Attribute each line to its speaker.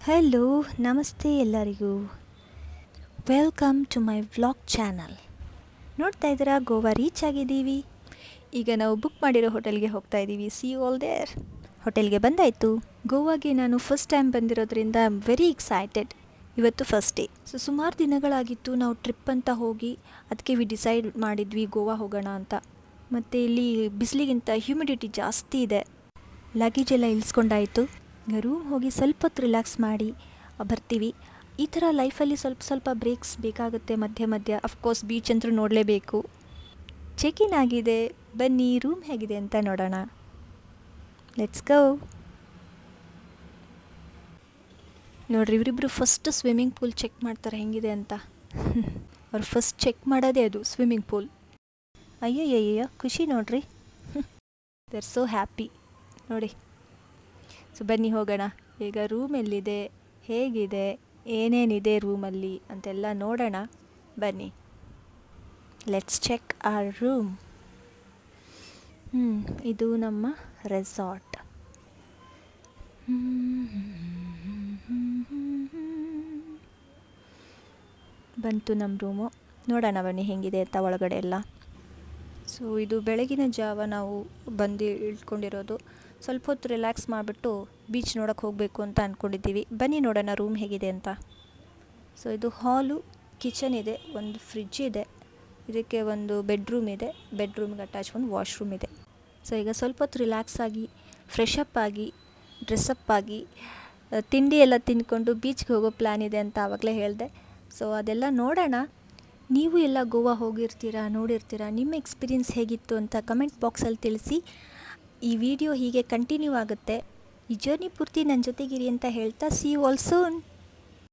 Speaker 1: Hello, ನಮಸ್ತೆ ಎಲ್ಲರಿಗೂ. Welcome to my vlog channel. ನೋಡ್ತಾ ಇದ್ದೀರಾ, ಗೋವಾ ರೀಚ್ ಆಗಿದ್ದೀವಿ. ಈಗ ನಾವು ಬುಕ್ ಮಾಡಿರೋ ಹೋಟೆಲ್ಗೆ ಹೋಗ್ತಾ ಇದ್ದೀವಿ. See you all there. ಹೋಟೆಲ್ಗೆ ಬಂದಾಯಿತು. ಗೋವಾಗೆ ನಾನು ಫಸ್ಟ್ ಟೈಮ್ ಬಂದಿರೋದ್ರಿಂದ ಐ ಆಮ್ ವೆರಿ ಎಕ್ಸೈಟೆಡ್. ಇವತ್ತು ಫಸ್ಟ್ ಡೇ. ಸುಮಾರು ದಿನಗಳಾಗಿತ್ತು ನಾವು ಟ್ರಿಪ್ ಅಂತ ಹೋಗಿ. ಅದಕ್ಕೆ ಡಿಸೈಡ್ ಮಾಡಿದ್ವಿ ಗೋವಾ ಹೋಗೋಣ ಅಂತ. ಮತ್ತು ಇಲ್ಲಿ ಬಿಸಿಲಿಗಿಂತ ಹ್ಯೂಮಿಡಿಟಿ ಜಾಸ್ತಿ ಇದೆ. ಲಗೇಜ್ ಎಲ್ಲ ಇಳಿಸ್ಕೊಂಡಾಯಿತು. ರೂಮ್ ಹೋಗಿ ಸ್ವಲ್ಪ ಹೊತ್ತು ರಿಲ್ಯಾಕ್ಸ್ ಮಾಡಿ ಬರ್ತೀವಿ. ಈ ಥರ ಲೈಫಲ್ಲಿ ಸ್ವಲ್ಪ ಬ್ರೇಕ್ಸ್ ಬೇಕಾಗುತ್ತೆ ಮಧ್ಯೆ ಮಧ್ಯ. ಅಫ್ಕೋರ್ಸ್ ಬೀಚ್ ಅಂತೂ ನೋಡಲೇಬೇಕು. ಚೆಕ್ ಇನ್ ಆಗಿದೆ, ಬನ್ನಿ ರೂಮ್ ಹೇಗಿದೆ ಅಂತ ನೋಡೋಣ. Let's go. ನೋಡ್ರಿ, ಇವರಿಬ್ಬರು ಫಸ್ಟ್ ಸ್ವಿಮ್ಮಿಂಗ್ ಪೂಲ್ ಚೆಕ್ ಮಾಡ್ತಾರೆ ಹೆಂಗಿದೆ ಅಂತ. ಅವ್ರು ಫಸ್ಟ್ ಚೆಕ್ ಮಾಡೋದೇ ಅದು ಸ್ವಿಮ್ಮಿಂಗ್ ಪೂಲ್. ಅಯ್ಯಯ್ಯಯ್ಯ, ಖುಷಿ ನೋಡ್ರಿ. ದೇ ಆರ್ ಸೋ ಹ್ಯಾಪಿ ನೋಡಿ. ಸೊ ಬನ್ನಿ ಹೋಗೋಣ. ಈಗ ರೂಮ್ ಎಲ್ಲಿದೆ, ಹೇಗಿದೆ, ಏನೇನಿದೆ ರೂಮಲ್ಲಿ ಅಂತೆಲ್ಲ ನೋಡೋಣ. ಬನ್ನಿ, ಲೆಟ್ಸ್ ಚೆಕ್ ಆರ್ ರೂಮ್. ಇದು ನಮ್ಮ ರೆಸಾರ್ಟ್. ಬಂತು ನಮ್ಮ ರೂಮು. ನೋಡೋಣ ಬನ್ನಿ ಹೆಂಗಿದೆ ಅಂತ ಒಳಗಡೆ ಎಲ್ಲ. ಸೊ ಇದು ಬೆಳಗಿನ ಜಾವ ನಾವು ಬಂದು ಇಳ್ಕೊಂಡಿರೋದು. ಸ್ವಲ್ಪ ಹೊತ್ತು ರಿಲ್ಯಾಕ್ಸ್ ಮಾಡಿಬಿಟ್ಟು ಬೀಚ್ ನೋಡೋಕ್ಕೆ ಹೋಗಬೇಕು ಅಂತ ಅಂದ್ಕೊಂಡಿದ್ದೀವಿ. ಬನ್ನಿ ನೋಡೋಣ ರೂಮ್ ಹೇಗಿದೆ ಅಂತ. ಸೊ ಇದು ಹಾಲು, ಕಿಚನ್ ಇದೆ, ಒಂದು ಫ್ರಿಡ್ಜ್ ಇದೆ, ಇದಕ್ಕೆ ಒಂದು ಬೆಡ್ರೂಮ್ ಇದೆ, ಬೆಡ್ರೂಮ್ಗೆ ಅಟ್ಯಾಚ್ ಒಂದು ವಾಶ್ರೂಮ್ ಇದೆ. ಸೊ ಈಗ ಸ್ವಲ್ಪ ಹೊತ್ತು ರಿಲ್ಯಾಕ್ಸ್ ಆಗಿ ಫ್ರೆಶ್ ಅಪ್ ಆಗಿ ಡ್ರೆಸ್ಸಪ್ ಆಗಿ ತಿಂಡಿ ಎಲ್ಲ ತಿಂದ್ಕೊಂಡು ಬೀಚ್ಗೆ ಹೋಗೋ ಪ್ಲ್ಯಾನ್ ಇದೆ ಅಂತ ಆವಾಗಲೇ ಹೇಳಿದೆ. ಸೊ ಅದೆಲ್ಲ ನೋಡೋಣ. ನೀವು ಎಲ್ಲ ಗೋವಾ ಹೋಗಿರ್ತೀರಾ, ನೋಡಿರ್ತೀರಾ, ನಿಮ್ಮ ಎಕ್ಸ್ಪೀರಿಯೆನ್ಸ್ ಹೇಗಿತ್ತು ಅಂತ ಕಮೆಂಟ್ ಬಾಕ್ಸಲ್ಲಿ ತಿಳಿಸಿ. ಈ ವಿಡಿಯೋ ಹೀಗೆ ಕಂಟಿನ್ಯೂ ಆಗುತ್ತೆ. ಈ ಜರ್ನಿ ಪೂರ್ತಿ ನನ್ನ ಜೊತೆಗಿರಿ ಅಂತ ಹೇಳ್ತಾ ಸಿ ಯು ಆಲ್ ಸೂನ್.